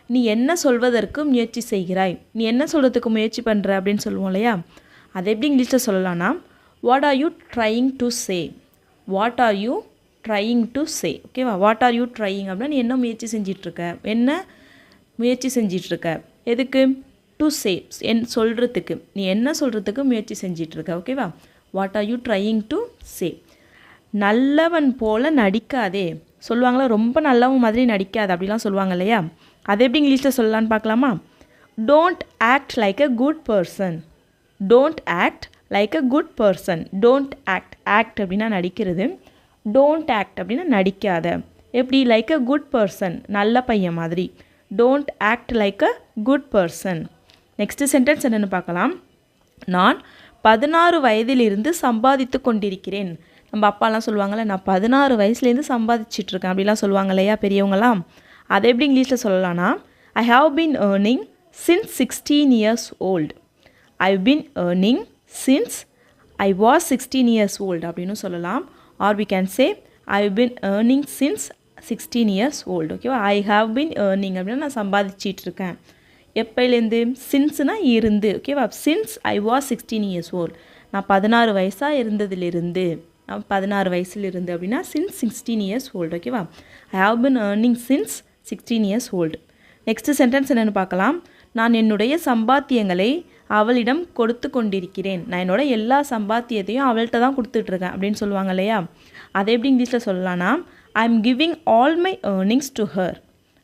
நீ என்ன சொல்வதற்கு முயற்சி செய்கிறாய், நீ என்ன சொல்கிறதுக்கு முயற்சி பண்ணுற அப்படின்னு சொல்லுவோம் இல்லையா. அதை எப்படி இங்கிலீஷில் சொல்லலாம்னா what are you trying to say, what are you trying to say. ஓகேவா, வாட் ஆர் யூ ட்ரையிங் அப்படின்னா நீ என்ன முயற்சி செஞ்சிட்ருக்க, என்ன முயற்சி செஞ்சிட்ருக்க, எதுக்கு, டு சே சொல்கிறதுக்கு, நீ என்ன சொல்கிறதுக்கு முயற்சி செஞ்சிட்ருக்க. ஓகேவா, what are you trying to say. நல்லவன் போல் நடிக்காதே சொல்லுவாங்களா, ரொம்ப நல்லவன் மாதிரி நடிக்காது அப்படிலாம் சொல்லுவாங்க இல்லையா. அதை எப்படி இங்கிலீஷில் சொல்லலான்னு பார்க்கலாமா. Don't act like a good person, don't act like a good person. Don't act, act அப்படின்னா நடிக்கிறது, டோன்ட் ஆக்ட் அப்படின்னா நடிக்காத. எப்படி, லைக் அ குட் பர்சன் நல்ல பையன் மாதிரி. Don't act like a good person. Next sentence என்னென்னு பார்க்கலாம். நான் 16 வயதிலிருந்து சம்பாதித்து கொண்டிருக்கிறேன். நம்ம அப்பாலாம் சொல்லுவாங்கள்ல, நான் 16 வயசுலேருந்து சம்பாதிச்சிட்ருக்கேன் அப்படிலாம் சொல்லுவாங்க இல்லையா பெரியவங்களாம். அதை எப்படி இங்கிலீஷில் சொல்லலாம்னா I have been earning since 16 years old. I've been earning since I was 16 years old அப்படின்னு சொல்லலாம். Or we can say I've been earning since 16 years old. ஓகேவா, ஐ ஹாவ் பீன் ஏர்னிங் அப்படின்னா நான் சம்பாதிச்சிட்ருக்கேன். எப்போலேருந்து, சின்ஸ்னால் இருந்து. ஓகேவா, since I was 16 years old, நான் 16 வயசாக இருந்ததிலிருந்து, நான் 16 வயசுலேருந்து அப்படின்னா சின்ஸ் 16 years old. ஓகேவா, I have been earning since 16 years old. Next sentence என்னென்னு பார்க்கலாம். நான் என்னுடைய சம்பாத்தியங்களை அவளிடம் கொடுத்து கொண்டிருக்கிறேன். நான் என்னோட எல்லா சம்பாத்தியத்தையும் அவள்கிட்ட தான் கொடுத்துட்ருக்கேன் அப்படின்னு சொல்லுவாங்க இல்லையா. அதை எப்படி இங்கிலீஷில் சொல்லலாம்னா I am giving all my earnings to her.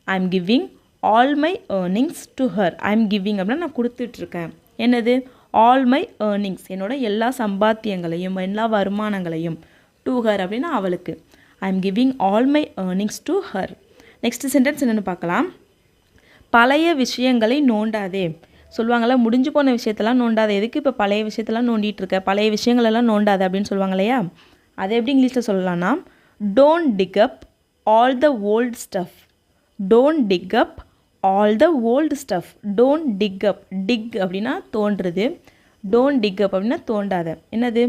I am giving all my earnings to her. I am giving அப்படின்னா நான் கொடுத்துட்ருக்கேன். என்னது, ஆல் மை ஏர்னிங்ஸ் என்னோட எல்லா சம்பாத்தியங்களையும் எல்லா வருமானங்களையும், டு ஹர் அப்படின்னா அவளுக்கு. I am giving all my earnings to her. Next sentence என்னென்னு பார்க்கலாம். பழைய விஷயங்களை நோண்டாதே சொல்லுவாங்கள்ல, முடிஞ்சு போன விஷயத்தெல்லாம் நோண்டாதே, எதுக்கு இப்போ பழைய விஷயத்தெல்லாம் நோண்டிகிட்டு இருக்க, பழைய விஷயங்களெல்லாம் நோண்டாது அப்படின்னு சொல்லுவாங்க இல்லையா. அதை எப்படி இங்கிலீஷில் சொல்லலாம்னா don't dig up all the old stuff. Don't dig up all the old stuff. Don't dig up, dig அப்படின்னா தோன்றுறது, டோன்ட் டிக் அப் அப்படின்னா தோண்டாத. என்னது,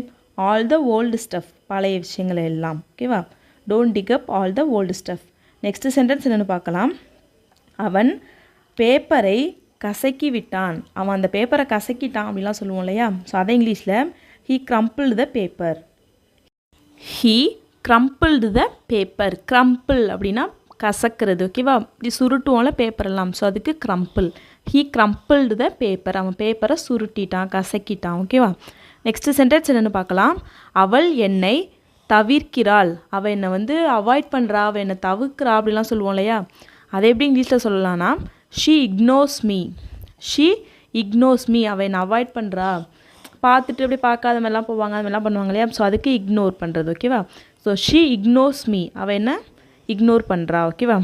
ஆல் த ஓல்டு ஸ்டஃப் பழைய விஷயங்களை எல்லாம். ஓகேவா, don't dig up all the old stuff. Next sentence என்னென்னு பார்க்கலாம். அவன் பேப்பரை கசக்கி விட்டான். அவன் அந்த பேப்பரை கசக்கிட்டான் அப்படிலாம் சொல்லுவோம் இல்லையா. ஸோ அதை இங்கிலீஷில் he crumpled the paper. He crumpled the paper. Crumple அப்படின்னா கசக்கிறது. ஓகேவா, இப்படி சுருட்டுவோம்ல பேப்பரெல்லாம், ஸோ அதுக்கு crumple. He crumpled the paper. அவன் பேப்பரை சுருட்டிட்டான், கசக்கிட்டான். ஓகேவா, நெக்ஸ்ட்டு சென்டென்ஸ் என்னென்னு பார்க்கலாம். அவள் என்னை தவிர்க்கிறாள். அவள் என்னை அவாய்ட் பண்ணுறா, அவள் என்னை தவிர்க்கிறா அப்படிலாம் சொல்லுவோம் இல்லையா. அதை எப்படி இங்கிலீஷில் சொல்லலாம்னா she ignores me. She ignores me. அவள் என்னை அவாய்ட் பண்ணுறா, பார்த்துட்டு அப்படியே பார்க்காத மாதிரிலாம் போவாங்க, அது மாதிரிலாம் பண்ணுவாங்க இல்லையா. ஸோ அதுக்கு இக்னோர் பண்ணுறது. ஓகேவா, ஸோ ஷீ இக்னோர்ஸ் மீ. அவள் என்ன இக்னோர் பண்ணுறா. ஓகேவா,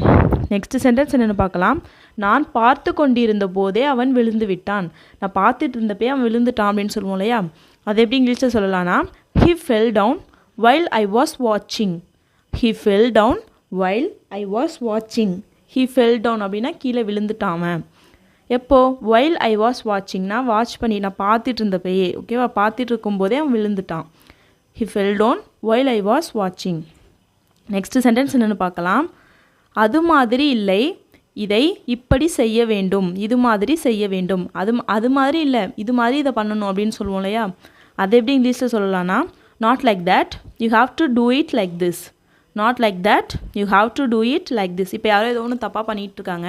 நெக்ஸ்ட் சென்டென்ஸ் என்னென்னு பார்க்கலாம். நான் பார்த்து கொண்டிருந்த போதே அவன் விழுந்து விட்டான். நான் பார்த்துட்டு இருந்தப்பே அவன் விழுந்துட்டான் அப்படின்னு சொல்லுவோம் இல்லையா. அதை எப்படி இங்கிலீஷில் சொல்லலாம்னா he fell down while I was வாட்சிங். He fell down while I was வாட்சிங். ஹி ஃபெல் டவுன் அப்படின்னா கீழே விழுந்துட்டான். எப்போ, வைல் ஐ வாஸ் வாட்சிங்னா வாட்ச் பண்ணி நான் பார்த்துட்டு இருந்தப்பயே. ஓகேவா, பார்த்துட்டு இருக்கும்போதே அவன் விழுந்துட்டான். He fell down while I was வாட்சிங். நெக்ஸ்ட் சென்டென்ஸ் என்னென்னு பார்க்கலாம். அது மாதிரி இல்லை, இதை இப்படி செய்ய வேண்டும், இது மாதிரி செய்ய வேண்டும். அது மாதிரி இல்லை, இது மாதிரி இதை பண்ணணும் அப்படின்னு சொல்லுவோம் இல்லையா. அதை எப்படி இங்கிலீஷில் சொல்லலாம்னா not like that, you have to do it like this. Not like that, you have to do it like this. இப்போ யாரோ ஏதோ ஒன்று தப்பாக பண்ணிகிட்டு இருக்காங்க,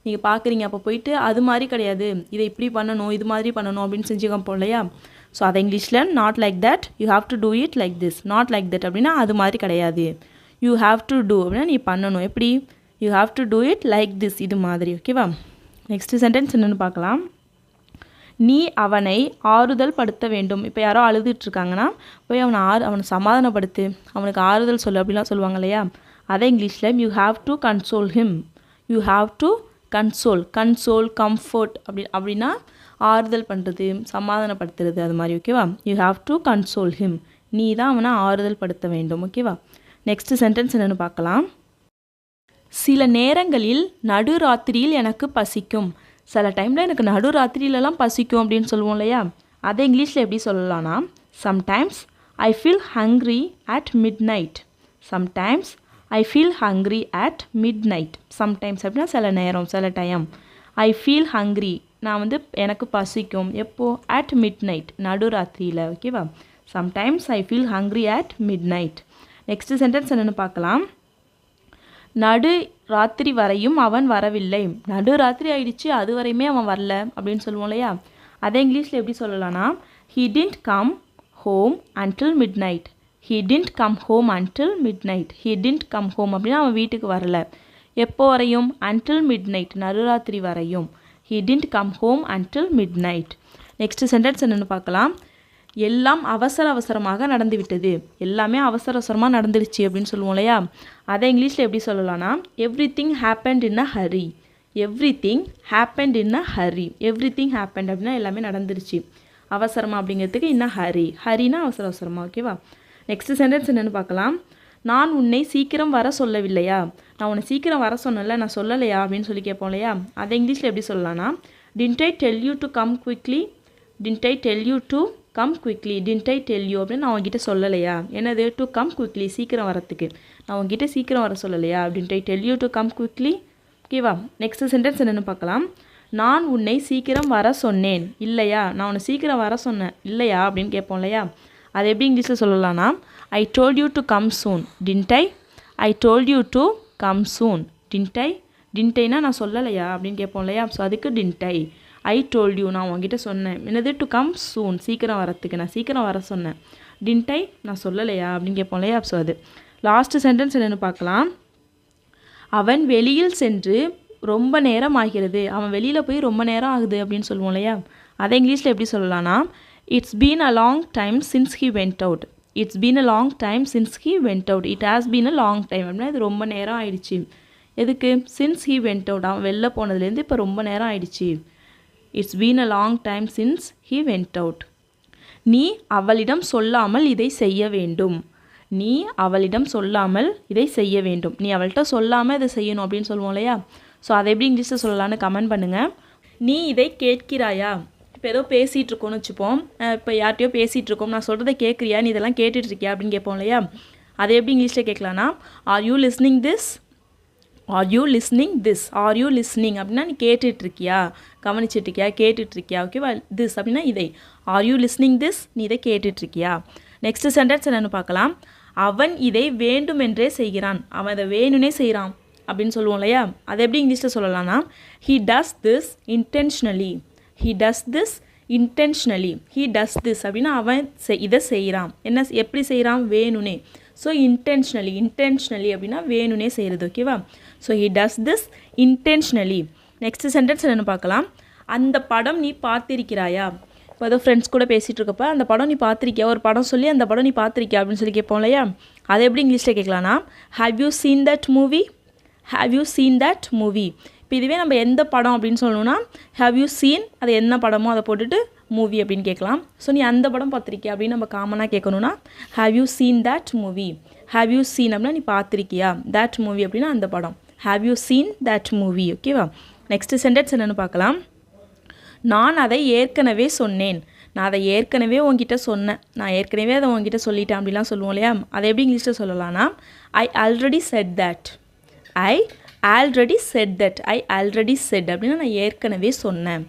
நீங்கள் பார்க்குறீங்க, அப்போ போயிட்டு அது மாதிரி கிடையாது, இதை இப்படி பண்ணணும், இது மாதிரி பண்ணணும் அப்படின்னு செஞ்சுக்கப்போம் இல்லையா. ஸோ அதை இங்கிலீஷில் not like that, you have to do it like this. Not like that அப்படின்னா அது மாதிரி கிடையாது. யூ ஹாவ் டு டூ அப்படின்னா நீ பண்ணணும். எப்படி, you have to do it like this, இது மாதிரி. ஓகேவா, நெக்ஸ்ட் சென்டென்ஸ் என்னென்னு பார்க்கலாம். நீ அவனை ஆறுதல் படுத்த வேண்டும். இப்போ யாரோ அழுதுட்டுருக்காங்கன்னா போய் அவனை சமாதானப்படுத்து, அவனுக்கு ஆறுதல் சொல்லு அப்படிலாம் சொல்லுவாங்க இல்லையா. அதை இங்கிலீஷில் you have to console him. You have to console. Console, comfort அப்படின்னா ஆறுதல் பண்ணுறது, சமாதானப்படுத்துறது, அது மாதிரி. ஓகேவா, you have to console him. நீ தான் அவனை ஆறுதல் படுத்த வேண்டும். ஓகேவா, நெக்ஸ்ட் சென்டென்ஸ் என்னென்னு பார்க்கலாம். சில நேரங்களில் நடுராத்திரியில் எனக்கு பசிக்கும். சில டைமில் எனக்கு நடுராத்திரியிலலாம் பசிக்கும் அப்படின்னு சொல்லுவோம் இல்லையா. அதை இங்கிலீஷில் எப்படி சொல்லலாம்னா sometimes I feel hungry at mid night. Sometimes I feel hungry at mid night. Sometimes அப்படின்னா சில நேரம், சில டைம். ஐ ஃபீல் ஹங்க்ரி, நான் வந்து எனக்கு பசிக்கும். எப்போது? அட் மிட் நைட், நடுராத்திரியில். ஓகேவா? Sometimes I feel hungry at midnight. Next sentence என்னென்னு பார்க்கலாம். நடு ராத்திரி வரையும் அவன் வரவில்லை. நடு ராத்திரி ஆயிடுச்சு, அது வரையுமே அவன் வரல அப்படின்னு சொல்லுவோம் இல்லையா? அதை இங்கிலீஷில் எப்படி சொல்லலாம்னா, he didn't come home until midnight. he didn't come home until midnight. he didn't come home அப்படின்னா அவன் வீட்டுக்கு வரல. எப்போ வரையும்? until midnight, நடுராத்திரி வரையும். he didn't come home until midnight. Next sentence என்னென்னு பார்க்கலாம். எல்லாம் அவசர அவசரமாக நடந்துவிட்டது. எல்லாமே அவசர அவசரமாக நடந்துடுச்சு அப்படின்னு சொல்லுவோம் இல்லையா? அதை இங்கிலீஷில் எப்படி சொல்லலாம்னா, everything happened in a Hari. Everything happened in a Hari. Everything happened அப்படின்னா எல்லாமே நடந்துருச்சு. அவசரமாக அப்படிங்கிறதுக்கு இன் அ ஹரி. ஹரினா அவசர அவசரமாக. ஓகேவா? நெக்ஸ்ட் சென்டென்ஸ் என்னென்னு பார்க்கலாம். நான் உன்னை சீக்கிரம் வர சொல்லவில்லையா? நான் உன்னை சீக்கிரம் வர சொன்னல, நான் சொல்லலையா அப்படின்னு சொல்லி கேட்போம் இல்லையா? அதை இங்கிலீஷில் எப்படி சொல்லலாம்னா, didn't I tell you to come quickly? didn't I tell you to come quickly? didn't I tell you அப்படின்னு நான் உங்ககிட்ட சொல்லலையா? என்னது? to come quickly, சீக்கிரம் வரத்துக்கு. நான் உங்ககிட்ட சீக்கிரம் வர சொல்லலையா? didn't I tell you to come quickly? ஓகேவா? நெக்ஸ்ட் சென்டென்ஸ் என்னென்னு பார்க்கலாம். நான் உன்னை சீக்கிரம் வர சொன்னேன் இல்லையா? நான் உன்னை சீக்கிரம் வர சொன்னேன் இல்லையா அப்படின்னு கேட்போம் இல்லையா? அது எப்படி இங்கிலீஷில் சொல்லலாம்னா, I told you to come soon. didn't I? I told you to come soon. didn't I? didn't Iனா நான் சொல்லலையா அப்படின்னு கேட்போம் இல்லையா? ஸோ அதுக்கு didn't I. I told you, நான் உங்ககிட்ட சொன்னேன். என்னது? டு கம் சூன், சீக்கிரம் வரத்துக்கு. நான் சீக்கிரம் வர சொன்னேன். didn't I? நான் சொல்லலையா அப்படின்னு கேட்போம் இல்லையா? ஸோ அது. லாஸ்ட் சென்டென்ஸ் என்னென்னு பார்க்கலாம். அவன் வெளியில் சென்று ரொம்ப நேரம் ஆகிறது. அவன் வெளியில் போய் ரொம்ப நேரம் ஆகுது அப்படின்னு சொல்லுவோம் இல்லையா? அதை இங்கிலீஷில் எப்படி சொல்லலாம்னா, it's been a long time since he went out. It's been a long time since he went out. It has been a long time அப்படின்னா இது ரொம்ப நேரம் ஆயிடுச்சு. எதுக்கு? சின்ஸ் ஹி வெண்ட் அவுட், அவன் வெளில போனதுலேருந்து இப்போ ரொம்ப நேரம் ஆயிடுச்சு. It's been a long time since he went out. நீ அவளிடம் சொல்லாமல் இதை செய்ய வேண்டும். நீ அவளிடம் சொல்லாமல் இதை செய்ய வேண்டும். நீ அவள்கிட்ட சொல்லாமல் இதை செய்யணும் அப்படின்னு சொல்லுவோம் இல்லையா? ஸோ அதை எப்படி இங்கிலீஷில் சொல்லலான்னு கமெண்ட் பண்ணுங்கள். நீ இதை கேட்கிறாயா? இப்போ ஏதோ பேசிகிட்டு இருக்கோன்னு வச்சுப்போம். இப்போ யார்கிட்டையோ பேசிகிட்டு இருக்கோம், நான் சொல்கிறத கேட்குறியா, நீ இதெல்லாம் கேட்டுட்ருக்கியா அப்படின்னு கேட்போம் இல்லையா? அதை எப்படி இங்கிலீஷில் கேட்கலான்னா, are you listening this? Are you listening this? Are you listening அப்படின்னா நீ கேட்டுட்ருக்கியா, கவனிச்சிட்ருக்கியா, கேட்டுட்ருக்கியா. ஓகேவா? திஸ் அப்படின்னா இதை. Are you listening this? நீ இதை கேட்டுட்ருக்கியா. நெக்ஸ்ட் சென்டென்ஸ் என்னென்னு பார்க்கலாம். அவன் இதை வேண்டுமென்றே செய்கிறான். அவன் இதை வேணும்னே செய்கிறான் அப்படின்னு சொல்லுவோம் இல்லையா? அதை எப்படி இங்கிலீஷில் சொல்லலாம்னா, he does this intentionally. he does this intentionally. he does this அப்படின்னா அவன் இதை செய்கிறான். என்ன? எப்படி செய்கிறான்? வேணுனே. So intentionally. இன்டென்ஷனலி அப்படின்னா வேணுனே செய்கிறது. ஓகேவா? So he does this intentionally. Next sentence என்னென்னு பார்க்கலாம். அந்த படம் நீ பார்த்திருக்கிறாயா? இப்போ ஏதோ ஃப்ரெண்ட்ஸ் கூட பேசிகிட்டு இருக்கப்போ அந்த படம் நீ பார்த்துருக்கியா, ஒரு படம் சொல்லி அந்த படம் நீ பார்த்துருக்கியா அப்படின்னு சொல்லி கேட்போம் இல்லையா? அதை எப்படி இங்கிலீஷில் கேட்கலான்னா, have you seen that movie? Have you seen that movie. இப்போ இதுவே நம்ம எந்த படம் அப்படின்னு சொல்லணும்னா, ஹேவ் யூ சீன், அது என்ன படமோ அதை போட்டுட்டு மூவி அப்படின்னு கேட்கலாம். ஸோ நீ அந்த படம் பார்த்துருக்கியா அப்படின்னு நம்ம காமனாக கேட்கணுன்னா, have you seen that movie. Have you seen அப்படின்னா நீ பார்த்துருக்கியா, தட் மூவி அப்படின்னா அந்த படம். Have you seen that movie. ஓகேவா? நெக்ஸ்ட் சென்டென்ஸ் என்னென்னு பார்க்கலாம். நான் அதை ஏற்கனவே சொன்னேன். நான் அதை ஏற்கனவே உங்ககிட்ட சொன்னேன். நான் ஏற்கனவே அதை உங்ககிட்ட சொல்லிட்டேன் அப்படிலாம் சொல்லுவோம் இல்லையா? அதை எப்படி இங்கிலீஷில் சொல்லலாம்னா, I already set that. I already set that. I already set அப்படின்னா நான் ஏற்கனவே சொன்னேன்.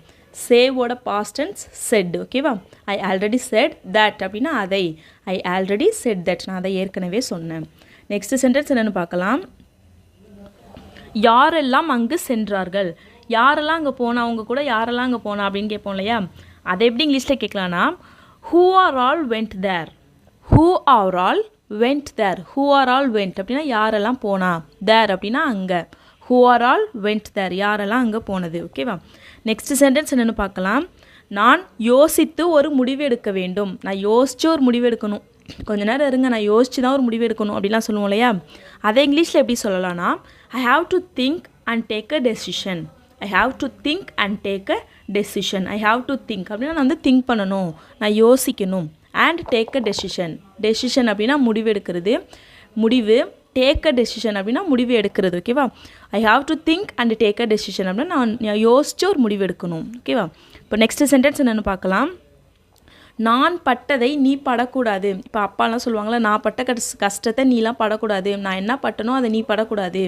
சேவோட பாஸ்ட் டென்ஸ் செட். ஓகேவா? ஐ ஆல்ரெடி செட் தட் அப்படின்னா அதை. ஐ ஆல்ரெடி செட் தட், நான் அதை ஏற்கனவே சொன்னேன். நெக்ஸ்ட் சென்டென்ஸ் என்னென்னு பார்க்கலாம். யாரெல்லாம் அங்கு சென்றார்கள்? யாரெல்லாம் அங்கே போனா, அவங்க கூட யாரெல்லாம் அங்கே போனா அப்படின்னு கேட்போம் இல்லையா? அதை எப்படி இங்கிலீஷில் கேட்கலான்னா, who are all went there. Who are all went there. Who are all went அப்படின்னா யாரெல்லாம் போனா. தேர் அப்படின்னா அங்கே. Who are all went there, யாரெல்லாம் அங்கே போனது. ஓகேவா? நெக்ஸ்ட் சென்டென்ஸ் என்னென்னு பார்க்கலாம். நான் யோசித்து ஒரு முடிவு எடுக்க வேண்டும். நான் யோசித்து ஒரு முடிவு எடுக்கணும். கொஞ்ச நேரம் இருங்க, நான் யோசித்து தான் ஒரு முடிவு எடுக்கணும் அப்படிலாம் சொல்லுவோம் இல்லையா? அதை இங்கிலீஷில் எப்படி சொல்லலாம்னா, I have to think and take a decision. I have to think and take a decision. I have to think அப்படின்னா நான் வந்து திங்க் பண்ணணும், நான் யோசிக்கணும். And take a decision. Decision அப்படின்னா முடிவு எடுக்கிறது, முடிவு. டேக் அ டெசிஷன் அப்படின்னா முடிவு எடுக்கிறது. ஓகேவா? I have to think and take a decision அப்படின்னா நான் யோசித்து ஒரு முடிவு எடுக்கணும். ஓகேவா? இப்போ நெக்ஸ்ட் சென்டென்ஸ் என்னென்னு பார்க்கலாம். நான் பட்டதை நீ படக்கூடாது. இப்போ அப்பாலாம் சொல்லுவாங்களே, நான் பட்ட கஷ்டத்தை நீலாம் படக்கூடாது, நான் என்ன பட்டனோ அதை நீ படக்கூடாது,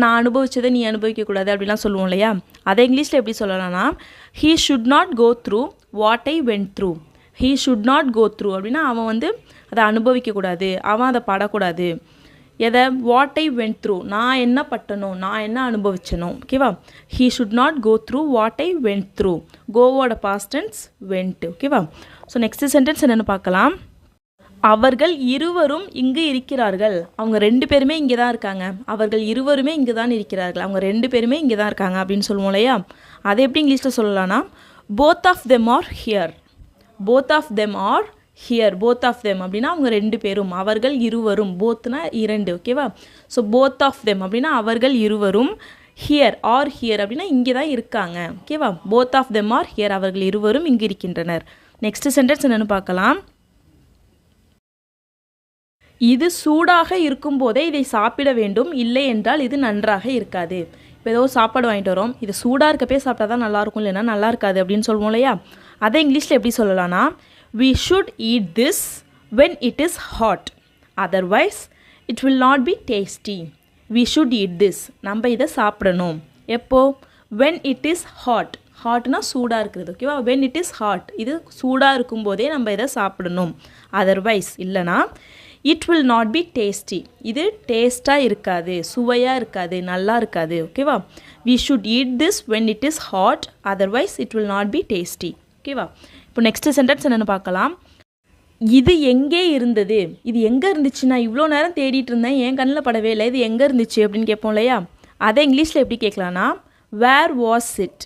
நான் அனுபவிச்சதை நீ அனுபவிக்கக்கூடாது அப்படிலாம் சொல்லுவோம் இல்லையா. அதை இங்கிலீஷில் எப்படி சொல்லலாம்னா, he should not go through what I went through. He should not go through அப்படின்னா அவன் வந்து அதை அனுபவிக்கக்கூடாது, அவன் அதை படக்கூடாது. எதை? வாட் ஐ வென்ட் த்ரூ, நான் என்ன பட்டனோ, நான் என்ன அனுபவிச்சனோ. ஓகேவா? He should not go through what I went through. கோவோட பாஸ்ட் டென்ஸ் வென்ட். ஓகேவா? ஸோ நெக்ஸ்ட் சென்டென்ஸ் என்னென்னு பார்க்கலாம். அவர்கள் இருவரும் இங்கு இருக்கிறார்கள். அவங்க 2 பேருமே இங்கே தான் இருக்காங்க. அவர்கள் இருவருமே இங்கே தான் இருக்கிறார்கள். அவங்க 2 பேருமே இங்கே தான் இருக்காங்க அப்படின்னு சொல்லுவோம் இல்லையா. அதை எப்படி இங்கிலீஷில் சொல்லலாம்னா, both of them are here. both of them are here. both of them அப்படின்னா அவங்க 2 பேரும், அவர்கள் இருவரும். போத்னா 2. ஓகேவா? ஸோ both of them அப்படின்னா அவர்கள் இருவரும், here or here அப்படின்னா இங்கே தான் இருக்காங்க. ஓகேவா? both of them are here. அவர்கள் இருவரும் இங்கு இருக்கின்றனர். நெக்ஸ்ட் சென்டென்ஸ் என்னென்னு பார்க்கலாம். இது சூடாக இருக்கும்போதே இதை சாப்பிட வேண்டும், இல்லை என்றால் இது நன்றாக இருக்காது. இப்போ ஏதோ சாப்பாடு வாங்கிட்டு வரோம், இது சூடாக இருக்கப்பே சாப்பிட்டா தான் நல்லாயிருக்கும், இல்லைன்னா நல்லா இருக்காது அப்படின்னு சொல்லுவோம் இல்லையா. அதை இங்கிலீஷில் எப்படி சொல்லலாம்னா, we should eat this when it is hot, otherwise it will not be tasty. we should eat this, நம்ம இதை சாப்பிடணும். எப்போ? when it is hot. ஹாட்னா சூடாக இருக்கிறது. ஓகேவா? when it is hot, இது சூடாக இருக்கும்போதே நம்ம இதை சாப்பிடணும். அதர்வைஸ் இல்லைனா it will not be tasty, இது டேஸ்ட்டாக இருக்காது, சுவையாக இருக்காது, நல்லா இருக்காது. ஓகேவா? we should eat this when it is hot, otherwise it will not be tasty. ஓகேவா? இப்போ நெக்ஸ்ட் சென்டென்ஸ் என்னென்னு பார்க்கலாம். இது எங்கே இருந்தது? இது எங்கே இருந்துச்சு? நான் இவ்வளோ நேரம் தேடிட்டு இருந்தேன், என் கண்ணில் படவே இல்லை, இது எங்கே இருந்துச்சு அப்படின்னு கேட்போம் இல்லையா. அதை இங்கிலீஷில் எப்படி கேட்கலான்னா, where was it.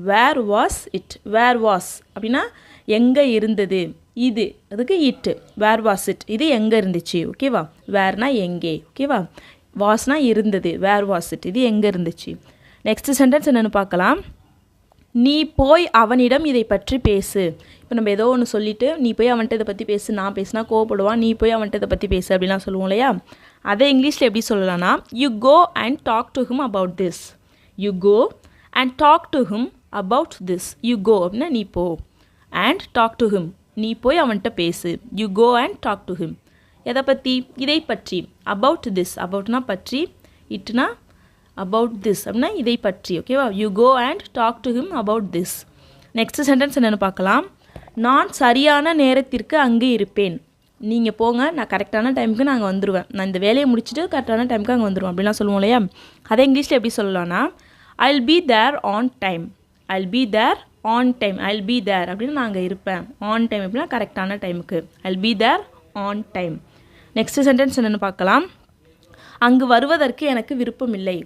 Where was it. Where was அப்படின்னா எங்கே இருந்தது. இது அதுக்கு இட்டு. வேர் வாஸ் இட், இது எங்கே இருந்துச்சு. ஓகேவா? வேர்னா எங்கே. ஓகேவா? வாஸ்னா இருந்தது. வேர் வாஸ் இட், இது எங்கே இருந்துச்சு. நெக்ஸ்ட் சென்டென்ஸ் என்னென்னு பார்க்கலாம். நீ போய் அவனிடம் இதை பற்றி பேசு. இப்போ நம்ம ஏதோ ஒன்று சொல்லிவிட்டு நீ போய் அவன்கிட்ட இதை பற்றி பேசு, நான் பேசினா கோவப்படுவான், நீ போய் அவன்கிட்ட இதை பற்றி பேசு அப்படிலாம் சொல்லுவோம் இல்லையா. அதை இங்கிலீஷில் எப்படி சொல்லலாம்னா, you go and talk to him about this. You go and talk to him about this. You go அப்படின்னா நீ போ, அண்ட் டாக் டு ஹிம் நீ போய் அவன்கிட்ட பேசு. You go and talk to him. எதை பற்றி? இதை பற்றி. அபவுட் திஸ், அபவுட்னா பற்றி, இட்னா அபவுட் திஸ் அப்படின்னா இதை பற்றி. ஓகேவா? You go and talk to him about this. Next sentence என்னென்னு பார்க்கலாம். நான் சரியான நேரத்திற்கு அங்கே இருப்பேன். நீங்கள் போங்க, நான் கரெக்டான டைமுக்கு நான் அங்கே வந்துடுவேன், நான் இந்த வேலையை முடிச்சுட்டு கரெக்டான டைமுக்கு அங்கே வந்துடுவேன் அப்படிலாம் சொல்லுவோம் இல்லையா. அதை இங்கிலீஷில் எப்படி சொல்லலாம்னா, I will be there on time. I will be there on time. I will be there அப்படின்னு நான் அங்கே இருப்பேன். ஆன் டைம் அப்படின்னா கரெக்டான டைமுக்கு. I will be there on time. Next sentence என்னென்னு பார்க்கலாம். அங்கு வருவதற்கு எனக்கு விருப்பம் இல்லை.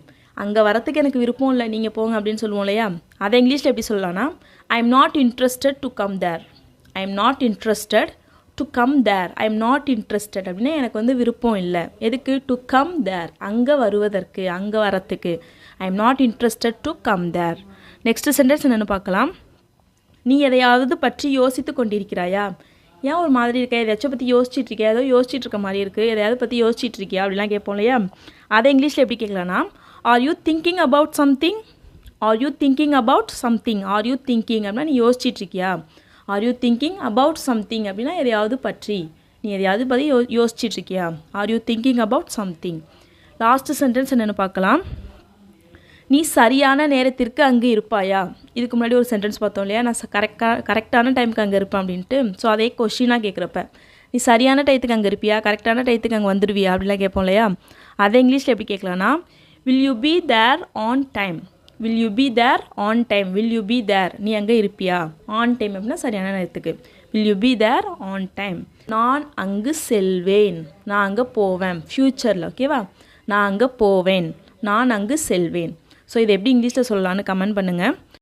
அங்கே வரத்துக்கு எனக்கு விருப்பம் இல்லை, நீங்கள் போங்க அப்படின்னு சொல்லுவோம் இல்லையா. அதை இங்கிலீஷில் எப்படி சொல்லலாம்னா, I am not interested to come there. I am not interested to come there. I am not interested அப்படின்னா எனக்கு வந்து விருப்பம் இல்லை. எதுக்கு? டு கம் தேர், அங்கே வருவதற்கு, அங்கே வரத்துக்கு. I am not interested to come there. Next sentence என்னென்னு பார்க்கலாம். நீ எதையாவது பற்றி யோசித்து கொண்டிருக்கிறாயா? ஏன் ஒரு மாதிரி இருக்கா? எதாச்சும் பற்றி யோசிச்சுட்டு இருக்கியா? ஏதோ யோசிச்சுட்டு இருக்க மாதிரி இருக்குது, எதையாவது பற்றி யோசிச்சுட்டு இருக்கியா அப்படிலாம் கேட்போம் இல்லையா. அதை இங்கிலீஷில் எப்படி கேட்கலான்னா, are you thinking about something. Are you thinking about something. Are you thinking அப்படின்னா நீ யோசிச்சுட்டு இருக்கியா. Are you thinking about something அப்படின்னா எதையாவது பற்றி, நீ எதையாவது பற்றி யோசிச்சுட்டு இருக்கியா. Are you thinking about something. Last sentence என்னென்னு பார்க்கலாம். நீ சரியான நேரத்திற்கு அங்கே இருப்பாயா? இதுக்கு முன்னாடி ஒரு சென்டென்ஸ் பார்த்தோம் இல்லையா, நான் கரெக்டான டைமுக்கு அங்கே இருப்பேன் அப்படின்ட்டு. ஸோ அதே கொஷினாக கேட்குறப்ப, நீ சரியான டயத்துக்கு அங்கே இருப்பியா, கரெக்டான டயத்துக்கு அங்கே வந்துடுவியா அப்படிலாம் கேட்போம் இல்லையா. அதை இங்கிலீஷில் எப்படி கேட்கலான்னா, will you be there on time. Will you be there on time. Will you be there, நீ அங்கே இருப்பியா. ஆன் டைம் அப்படின்னா சரியான நேரத்துக்கு. Will you be there on time. நான் அங்கு செல்வேன். நான் அங்கே போவேன். ஃப்யூச்சரில். ஓகேவா? நான் அங்கே போவேன், நான் அங்கு செல்வேன். ஸோ இதை எப்படி இங்கிலீஷில் சொல்லலான்னு கமெண்ட் பண்ணுங்கள்.